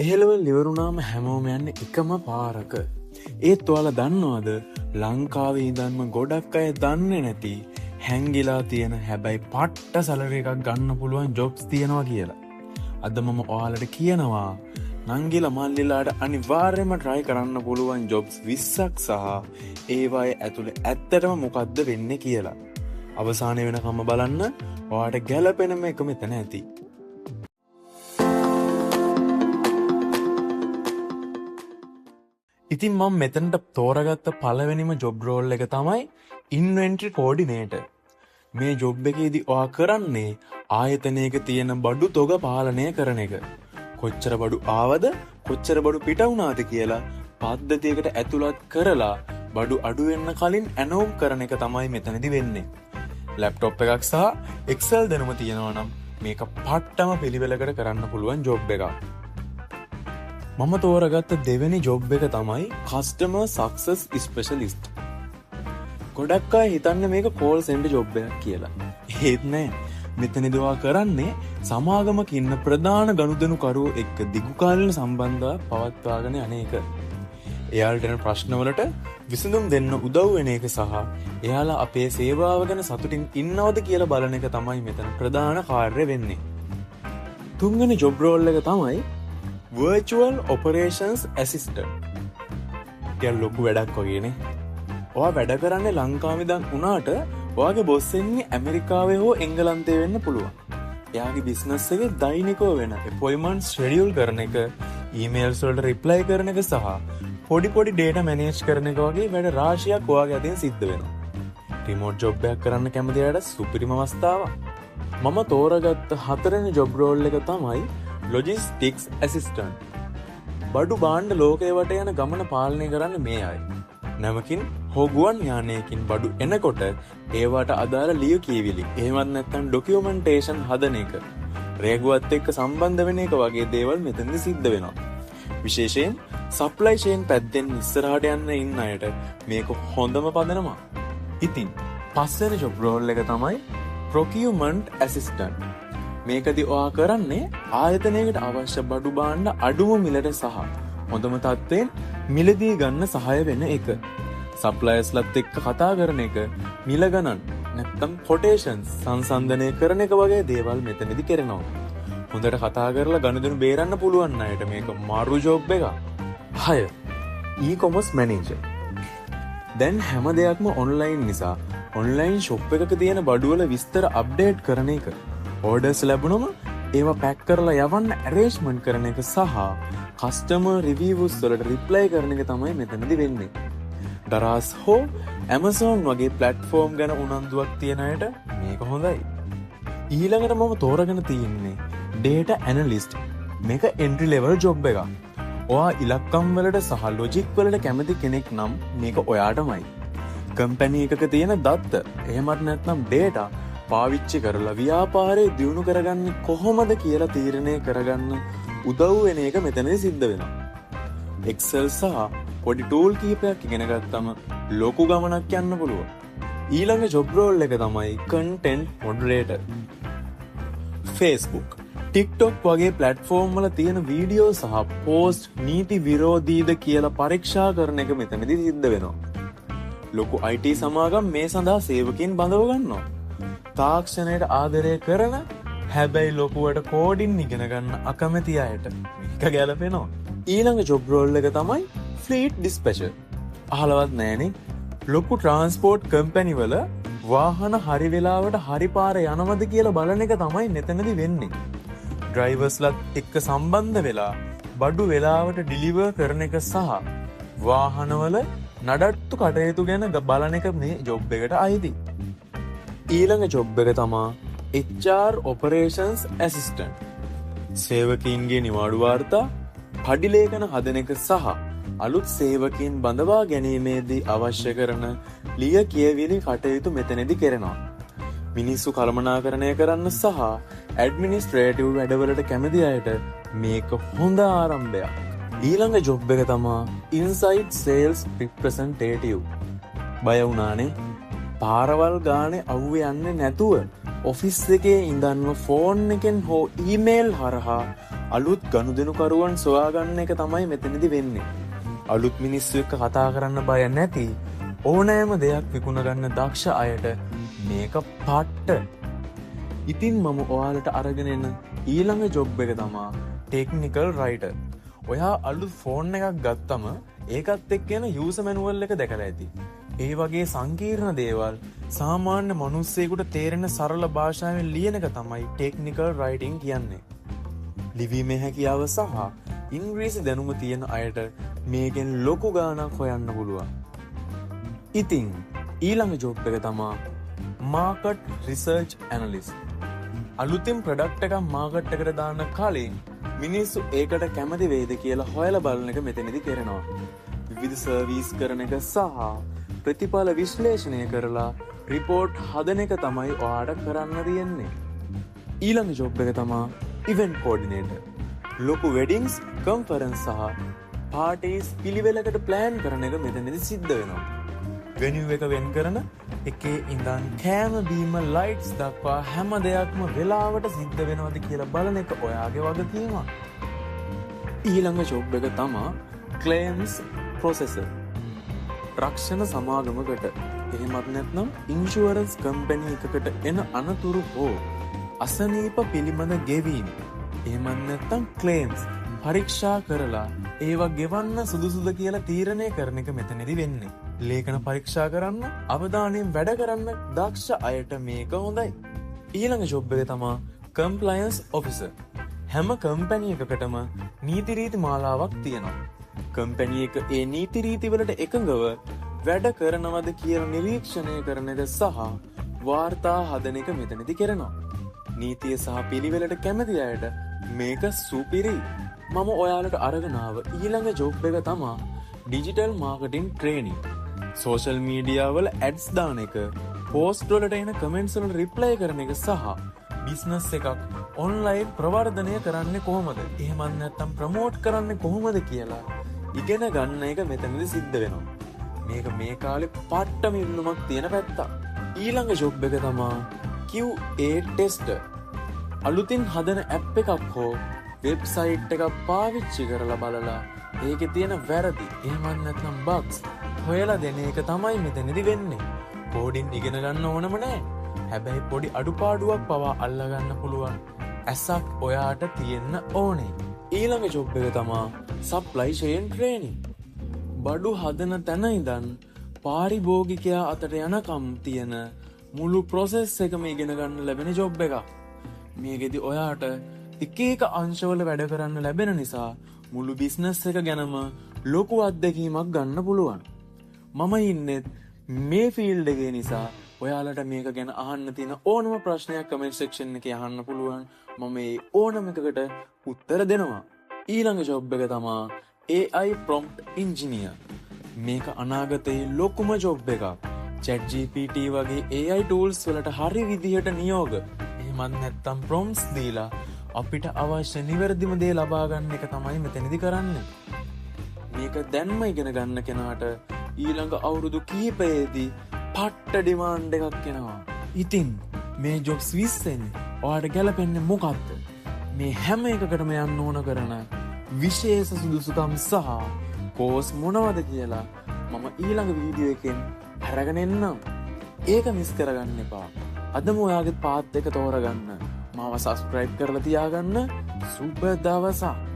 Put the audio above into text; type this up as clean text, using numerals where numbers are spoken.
එහෙලවල් ඉවරුණාම හැමෝම යන්න එකම පාරක. ඒත් ඔයාලා දන්නවද ලංකාවේ ඉඳන්ම ගොඩක් අය දන්නේ නැති හැංගිලා තියෙන හැබැයි පට්ට සැලරි එකක් ගන්න පුළුවන් ජොබ්ස් තියෙනවා කියලා. අද මම ඔයාලට කියනවා නංගිලා මල්ලිලාට අනිවාර්යයෙන්ම try කරන්න පුළුවන් ජොබ්ස් 20ක් සහ ඒවායේ ඇතුලේ ඇත්තටම මොකද්ද වෙන්නේ කියලා. අවසානයේ වෙනකම්ම බලන්න ඔයාලට ගැළපෙනම එක මෙතන ඇති. ඉතින් මම මෙතනට තෝරගත්ත පළවෙනිම ජොබ් රෝල් එක තමයි ඉන්වෙන්ටරි කෝඩිනේටර්. මේ ජොබ් එකේදී ඔයා කරන්නේ ආයතනයක තියෙන බඩු තොග පාලනය කරන එක. කොච්චර බඩු ආවද කොච්චර බඩු පිට වුණාද කියලා පද්ධතියකට ඇතුළත් කරලා බඩු අඩු වෙන්න කලින් ඇනෝම් කරන එක තමයි මෙතනදී වෙන්නේ. ලැප්ටොප් එකක් සහ එක්සල් දැනුම තියෙනවා නම් මේක පට්ටම පිළිවෙලකට කරන්න පුළුවන් ජොබ් එකක්. මම තෝරගත්ත දෙවෙනි ජොබ් එක තමයි කස්ටමර් සක්සස් ස්පෙෂලිස්ට්. ගොඩක් අය හිතන්නේ මේක කෝල් සෙන්ටර් ජොබ් එකක් කියලා. ඒත් නෑ. මෙතනදී ඔයා කරන්නේ සමාගමක ඉන්න ප්‍රධාන ගනුදෙනුකරුවෝ එක්ක දිගුකාලීන සම්බන්ධතාවක් පවත්වාගෙන යන එක. එයාලට එන ප්‍රශ්නවලට විසඳුම් දෙන්න උදව් වෙන එක සහ එයාලා අපේ සේවාව ගැන සතුටින් ඉන්නවද කියලා බලන එක තමයි මෙතන ප්‍රධාන කාර්යය වෙන්නේ. තුන්වෙනි ජොබ් රෝල් එක තමයි Virtual Operations Assistant. ටිකක් ලොකු වැඩක් වගේනේ. ඔයා වැඩ කරන්නේ ලංකාවේ ඉඳන් උනාට ඔයාගේ බොස් එන්නේ ඇමරිකාවේ හෝ එංගලන්තේ වෙන්න පුළුවන්. එයාගේ බිස්නස් එකේ දෛනිකව වෙන අපොයින්ට්මන්ට්ස් ෂෙඩියුල් කරන එක, ඊමේල්ස් වලට රිප්ලයි කරන එක සහ පොඩි ඩේටා මැනේජ් කරන එක වගේ වැඩ රාශියක් ඔයාගේ අතින් සිද්ධ වෙනවා. රිමෝට් ජොබ් එකක් කරන්න කැමති අයට සුපිරිම අවස්ථාවක්. මම තෝරගත්ත හතරවෙනි ජොබ් රෝල් එක තමයි ලොජිස්ටික්ස් ඇසිස්ටන්ට්. බඩු භාණ්ඩ ලෝකේ වට යන ගමන පාලනය කරන්න මේ අය. නැවකින් හෝ ගුවන් යානයකින් බඩු එනකොට ඒවට අදාළ ලියු කියවිලි එහෙමත් නැත්නම් ඩොකියුමන්ටේෂන් හදන එක, රේගුවත් එක්ක සම්බන්ධ වෙන එක වගේ දේවල් මෙතනදි සිද්ධ වෙනවා. විශේෂයෙන් සප්ලයි චේන් පැත්තෙන් ඉස්සරහට යන්න ඉන්න අයට මේක හොඳම පදනම. ඉතින් පස්වෙනි ජොබ් රෝල් එක තමයි ප්‍රොකියුමන්ට් ඇසිස්ටන්ට්. මේකදී ඔයා කරන්නේ ආයතනයකට අවශ්‍ය බඩු භාණ්ඩ අඩුම මිලට සහ හොඳම තත්ත්වයෙන් මිලදී ගන්න සහාය වෙන එක. සප්ලයර්ස්ලත් එක්ක කතා කරන එක, මිල ගණන් නැත්නම් කොටේෂන්ස් සංසන්දනය කරන එක වගේ දේවල් මෙතනදී කරනවා. හොඳට කතා කරලා ගනුදෙනු බේරන්න පුළුවන් අයට මේක මාරු ජොබ් එකක්. 6. e-commerce manager. දැන් හැම දෙයක්ම ඔන්ලයින් නිසා ඔන්ලයින් ෂොප් එකක තියෙන බඩුවල විස්තර අප්ඩේට් කරන එක, ඕඩර්ස් ලැබුණම ඒවා පැක් කරලා යවන්න ඇරේන්ජ්මන්ට් කරන එක සහ කස්ටමර් රිවිව්ස් වලට රිප්ලයි කරන එක තමයි මෙතනදී වෙන්නේ. දරාස් හෝ Amazon වගේ ප්ලැට්ෆෝම් ගැන උනන්දුවක් තියෙන අයට මේක හොඳයි. ඊළඟට මම තෝරගෙන තියෙන්නේ data analyst. මේක entry level job එකක්. ඔයා ඉලක්කම් වලට සහ ලොජික් වලට කැමති කෙනෙක් නම් මේක ඔයාටමයි. කම්පැනි එකක තියෙන දත්ත එහෙමත් නැත්නම් data පාවිච්චි කරලා ව්‍යාපාරය දියුණු කරගන්නේ කොහොමද කියලා තීරණය කරගන්න උදව් වෙන එක මෙතනදී සිද්ධ වෙනවා. Excel සහ පොඩි ටූල් කීපයක් ඉගෙන ගත්තම ලොකු ගමනක් යන්න පුළුවන්. ඊළඟ ජොබ් රෝල් එක තමයි content moderator. Facebook, TikTok වගේ ප්ලැට්ෆෝම් වල තියෙන වීඩියෝ සහ පෝස්ට් නීති විරෝධීද කියලා පරීක්ෂා කරන එක මෙතනදී සිද්ධ වෙනවා. ලොකු IT සමාගම් මේ සඳහා සේවකයන් බඳව ගන්නවා. තාක්ෂණයට ආදරය කරන හැබැයි ලොකුවට කෝඩින් ඉගෙන ගන්න අකමැති අයට මේක ගැලපෙනවා. ඊළඟ ජොබ් රෝල් එක තමයි ෆ්ලීට් ඩිස්පැචර්. අහලවත් නෑනේ. ලොකු ට්‍රාන්ස්පෝර්ට් කම්පැනි වල වාහන හරි වෙලාවට හරි පාර යනවද කියලා බලන එක තමයි මෙතනදී වෙන්නේ. ඩ්‍රයිවර්ස්ලත් එක්ක සම්බන්ධ වෙලා බඩු වෙලාවට ඩිලිවර් කරන එක සහ වාහනවල නඩත්තු කටයුතු ගැන බලන එක මේ ජොබ් එකට අයිති. ඊළඟ ජොබ් එක තමා HR Operations Assistant. සේවකීන්ගේ නිවාඩු වාර්තා, පඩිලේඛන හදන එක සහ අලුත් සේවකීන් බඳවා ගැනීමේදී අවශ්‍ය කරන ලිය කියවිලි කටයුතු මෙතනදී කරනවා. මිනිස්සු කළමනාකරණය කරන්න සහ ඇඩ්මිනිස්ට්‍රේටිව් වැඩවලට කැමති අයට මේක හොඳ ආරම්භයක්. ඊළඟ ජොබ් එක තමා Inside Sales Representative. බය වුණානේ? පාරවල් ගානේ අවුවේ යන්නේ නැතුව ඔෆිස් එකේ ඉඳන්ම ෆෝන් එකෙන් හෝ ඊමේල් හරහා අලුත් ගනුදෙනුකරුවන් සොයාගන්න එක තමයි මෙතනදි වෙන්නේ. අලුත් මිනිස්සු එක්ක කතා කරන්න බය නැති ඕනෑම දෙයක් විකුණගන්න දක්ෂ අයට මේක පට්ට. ඉතින් මම ඔයාලට අරගෙන එන ඊළඟ ජොබ් එක තමා ටෙක්නිකල් රයිටර්. ඔයා අලුත් ෆෝන් එකක් ගත්තම ඒකත් එක්ක යන යූසර් මැනුවල් එක දැකලා ඇති. ඒ වගේ සංකීර්ණ දේවල් සාමාන්‍ය මිනිස්සෙකුට තේරෙන සරල භාෂාවෙන් ලියන එක තමයි ටෙක්නිකල් රයිටින් කියන්නේ. ලිවීමේ හැකියාව සහ ඉංග්‍රීසි දැනුම තියෙන අයට මේකෙන් ලොකු ගාණක් හොයන්න පුළුවන්. ඉතින් ඊළඟ ජොබ් එක තමා මාකට් රිසර්ච් ඇනලිස්ට්. අලුතින් ප්‍රොඩක්ට් එකක් මාකට් එකට දාන්න කලින් මිනිස්සු ඒකට කැමති වේද කියලා හොයලා බලන එක මෙතනදි කරනවා. විවිධ සර්විස් කරන එක සහ ප්‍රතිඵල විශ්ලේෂණය කරලා රිපෝට් හදන එක තමයි ඔයාට කරන්න තියෙන්නේ. ඊළඟ ජොබ් එක තමා ඉවෙන්ට් කෝඩිනේටර්. ලොකු වෙඩින්ග්ස්, කොන්ෆරන්ස් සහ පාටිස් පිළිවෙලකට ප්ලෑන් කරන එක මෙතනදි සිද්ධ වෙනවා. වෙනියු එක වෙන් කරන එකේ ඉඳන් කෑම බීම ලයිට්ස් දක්වා හැම දෙයක්ම වෙලාවට සිද්ධ වෙනවද කියලා බලන එක ඔයාගේ වගකීමක්. ඊළඟ ජොබ් එක තමා ක්ලේම්ස් ප්‍රොසෙසර්. රක්ෂණ සමාගමකට එහෙමත් නැත්නම් ඉන්ෂුරන්ස් කම්පැනි එකකට එන අනතුරු හෝ අසනීප පිළිබඳ ගෙවීම එහෙමත් නැත්නම් ක්ලේම්ස් පරීක්ෂා කරලා ඒවා ගෙවන්න සුදුසුද කියලා තීරණය කරන එක මෙතනදි වෙන්නේ. ලේඛන පරීක්ෂා කරන්න අවධානයෙන් වැඩ කරන්න දක්ෂ අයට මේක හොඳයි. ඊළඟ ජොබ් එක තමා කම්ප්ලයන්ස් ඔෆිසර්. හැම කම්පැනි එකකටම නීති රීති මාලාවක් තියෙනවා. කම්පැනි එක ඒ නීති රීති වලට එකඟව වැඩ කරනවද කියලා නිරීක්ෂණය කරන එක සහ වාර්තා හදන එක මෙතනදි කරනවා. නීතිය සහ පිළිවෙලට කැමති අයට මේක සුපිරි. මම ඔයාලට අරගෙන ආව ඊළඟ ජොබ් එක තමා digital marketing training. Social media වල ඇඩ්ස් දාන එක, පෝස්ට් වලට එන කමෙන්ට්ස් වලට රිප්ලයි කරන එක සහ බිස්නස් එකක් ඔන්ලයින් ප්‍රවර්ධනය කරන්නේ කොහොමද? එහෙමත් නැත්නම් ප්‍රමෝට් කරන්නේ කොහොමද කියලා ඉගෙන ගන්න එක මෙතනදි සිද්ධ වෙනවා. මේක මේ කාලේ පට්ටම ඉල්ලුමක් තියෙන පැත්තක්. ඊළඟ ජොබ් එක තමා QA ටෙස්ටර්. අලුතින් හදන ඇප් එකක් හෝ වෙබ්සයිට් එකක් පාවිච්චි කරලා බලලා ඒකේ තියෙන වැරදි එහෙමත් නැත්නම් බග්ස් හොයලා දෙන එක තමයි මෙතනදි වෙන්නේ. කෝඩින් ඉගෙන ගන්න ඕනම නෑ. හැබැයි පොඩි අඩුපාඩුවක් පවා අල්ලගන්න පුළුවන් ඇසක් ඔයාට තියෙන්න ඕනේ. ඊළඟ ජොබ් එක තමා සප්ලයි චේන් ට්‍රේනින්. බඩු හදන තැන ඉඳන් පාරිභෝගිකයා අතට යනකම් තියෙන මුළු ප්‍රොසෙස් එකම ඉගෙන ගන්න ලැබෙන ජොබ් එකක්. මේකෙදි ඔයාට එක එක අංශවල වැඩ කරන්න ලැබෙන නිසා මුළු බිස්නස් එක ගැනම ලොකු අත්දැකීමක් ගන්න පුළුවන්. මම ඉන්නෙත් මේ ෆීල්ඩ් එකේ නිසා ඔයාලට මේක ගැන අහන්න තියෙන ඕනම ප්‍රශ්නයක් කමෙන්ට් සෙක්ෂන් එකේ අහන්න පුළුවන්. මම මේ ඕනම එකකට උත්තර දෙනවා. ඊළඟ ජොබ් එක තමා AI prompt engineer. මේක අනාගතයේ ලොකුම ජොබ් එකක්. ChatGPT වගේ AI tools වලට හරි විදිහට නියෝග එහෙමත් නැත්නම් prompts දීලා අපිට අවශ්‍ය නිවැරදිම දේ ලබා ගන්න එක තමයි මෙතනදි කරන්නේ. මේක දැන්ම ඉගෙන ගන්න කෙනාට ඊළඟ අවුරුදු කිහිපයේදී පට්ට ඩිමාන්ඩ් එකක් එනවා. ඉතින් මේ ජොබ්ස් 20න් ඔයාලට ගැලපෙන්නේ මොකක්ද? මේ හැම එකකටම යන්න ඕන කරන විශේෂ සුදුසුකම් සහ කෝස් මොනවද කියලා මම ඊළඟ වීඩියෝ එකෙන් අරගෙන එන්නම්. ඒක මිස් කරගන්න එපා. අදම ඔයාගේ පාත් එක තෝරගන්න. මාව සබ්ස්ක්‍රයිබ් කරලා තියාගන්න. සුබ දවසක්.